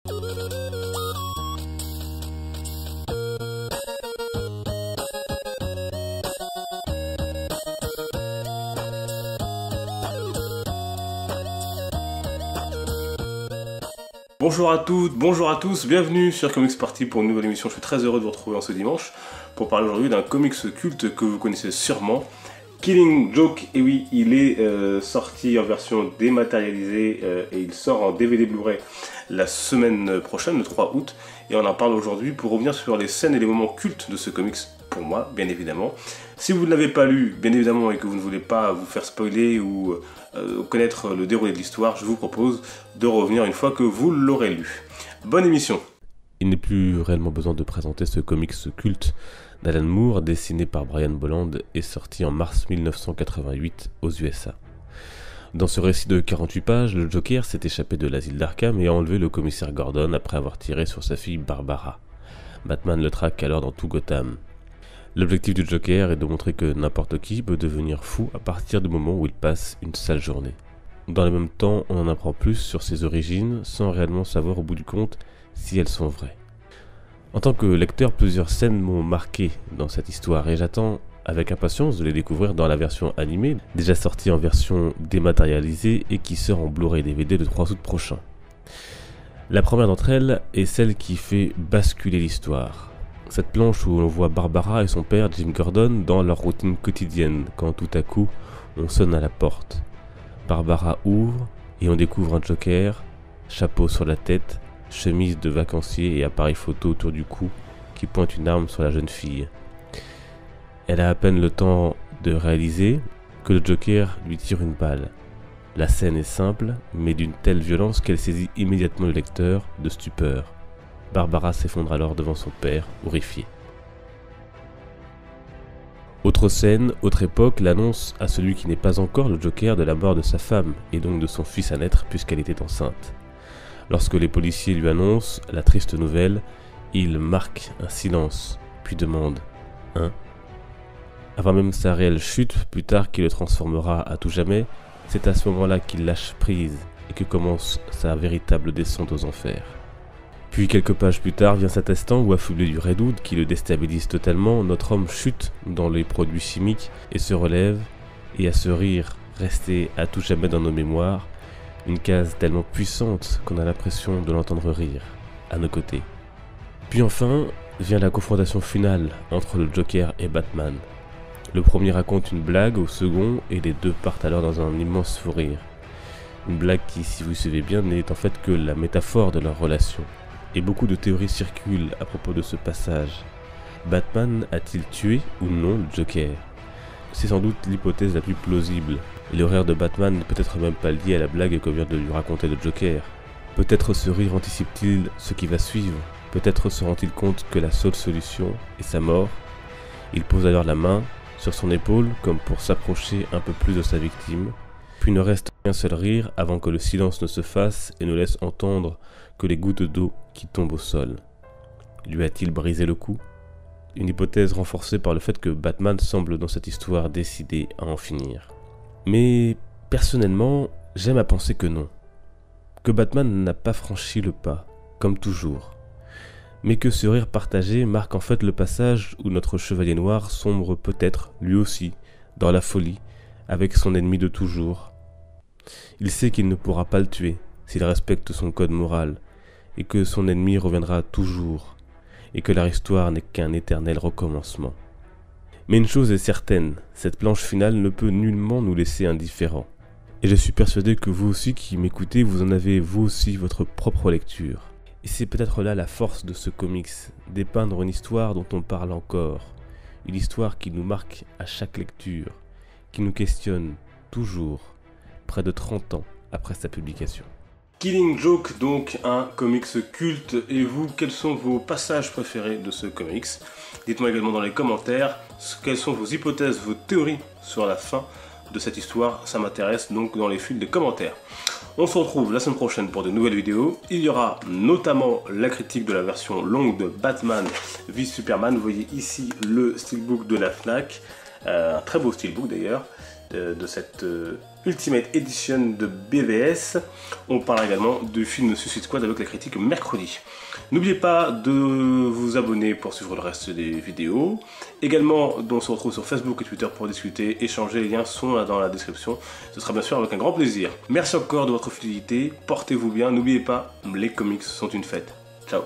Bonjour à toutes, bonjour à tous, bienvenue sur Comics Party pour une nouvelle émission. Je suis très heureux de vous retrouver en ce dimanche pour parler aujourd'hui d'un comics culte que vous connaissez sûrement, Killing Joke. Et oui, il est sorti en version dématérialisée et il sort en DVD Blu-ray la semaine prochaine, le 3 août. Et on en parle aujourd'hui pour revenir sur les scènes et les moments cultes de ce comics, pour moi, bien évidemment. Si vous ne l'avez pas lu, bien évidemment, et que vous ne voulez pas vous faire spoiler ou connaître le déroulé de l'histoire, je vous propose de revenir une fois que vous l'aurez lu. Bonne émission. Il n'est plus réellement besoin de présenter ce comics culte d'Alan Moore, dessiné par Brian Bolland et sorti en mars 1988 aux USA. Dans ce récit de 48 pages, le Joker s'est échappé de l'asile d'Arkham et a enlevé le commissaire Gordon après avoir tiré sur sa fille Barbara. Batman le traque alors dans tout Gotham. L'objectif du Joker est de montrer que n'importe qui peut devenir fou à partir du moment où il passe une sale journée. Dans le même temps, on en apprend plus sur ses origines sans réellement savoir au bout du compte si elles sont vraies. En tant que lecteur, plusieurs scènes m'ont marqué dans cette histoire et j'attends avec impatience de les découvrir dans la version animée, déjà sortie en version dématérialisée et qui sort en Blu-ray DVD le 3 août prochain. La première d'entre elles est celle qui fait basculer l'histoire. Cette planche où l'on voit Barbara et son père Jim Gordon dans leur routine quotidienne quand tout à coup on sonne à la porte. Barbara ouvre et on découvre un Joker, chapeau sur la tête, chemise de vacancier et appareil photo autour du cou qui pointe une arme sur la jeune fille. Elle a à peine le temps de réaliser que le Joker lui tire une balle. La scène est simple mais d'une telle violence qu'elle saisit immédiatement le lecteur de stupeur. Barbara s'effondre alors devant son père, horrifié. Autre scène, autre époque, l'annonce à celui qui n'est pas encore le Joker de la mort de sa femme et donc de son fils à naître puisqu'elle était enceinte. Lorsque les policiers lui annoncent la triste nouvelle, il marque un silence, puis demande « Hein ?» Avant même sa réelle chute, plus tard qui le transformera à tout jamais, c'est à ce moment-là qu'il lâche prise et que commence sa véritable descente aux enfers. Puis quelques pages plus tard vient cet instant où, affublé du Redwood qui le déstabilise totalement, notre homme chute dans les produits chimiques et se relève, et à ce rire resté à tout jamais dans nos mémoires, une case tellement puissante qu'on a l'impression de l'entendre rire, à nos côtés. Puis enfin vient la confrontation finale entre le Joker et Batman. Le premier raconte une blague au second et les deux partent alors dans un immense fou rire. Une blague qui, si vous suivez bien, n'est en fait que la métaphore de leur relation. Et beaucoup de théories circulent à propos de ce passage. Batman a-t-il tué ou non le Joker? C'est sans doute l'hypothèse la plus plausible. Et le rire de Batman n'est peut-être même pas lié à la blague que vient de lui raconter le Joker. Peut-être ce rire anticipe-t-il ce qui va suivre. Peut-être se rend-il compte que la seule solution est sa mort. Il pose alors la main sur son épaule comme pour s'approcher un peu plus de sa victime. Puis ne reste qu'un seul rire avant que le silence ne se fasse et ne laisse entendre que les gouttes d'eau qui tombent au sol. Lui a-t-il brisé le cou? Une hypothèse renforcée par le fait que Batman semble dans cette histoire décidé à en finir. Mais personnellement, j'aime à penser que non. Que Batman n'a pas franchi le pas, comme toujours. Mais que ce rire partagé marque en fait le passage où notre chevalier noir sombre peut-être, lui aussi, dans la folie, avec son ennemi de toujours. Il sait qu'il ne pourra pas le tuer s'il respecte son code moral, et que son ennemi reviendra toujours, et que leur histoire n'est qu'un éternel recommencement. Mais une chose est certaine, cette planche finale ne peut nullement nous laisser indifférents. Et je suis persuadé que vous aussi qui m'écoutez, vous en avez vous aussi votre propre lecture. Et c'est peut-être là la force de ce comics, dépeindre une histoire dont on parle encore, une histoire qui nous marque à chaque lecture, qui nous questionne toujours, près de 30 ans après sa publication. Killing Joke, donc un comics culte. Et vous, quels sont vos passages préférés de ce comics? Dites-moi également dans les commentaires quelles sont vos hypothèses, vos théories sur la fin de cette histoire. Ça m'intéresse donc dans les fils des commentaires. On se retrouve la semaine prochaine pour de nouvelles vidéos. Il y aura notamment la critique de la version longue de Batman v Superman. Vous voyez ici le steelbook de la Fnac. Un très beau steelbook d'ailleurs. de cette Ultimate Edition de BVS. On parle également du film Suicide Squad avec la critique mercredi. N'oubliez pas de vous abonner pour suivre le reste des vidéos. Également, on se retrouve sur Facebook et Twitter pour discuter, échanger. Les liens sont là dans la description. Ce sera bien sûr avec un grand plaisir. Merci encore de votre fidélité. Portez-vous bien. N'oubliez pas, les comics sont une fête. Ciao.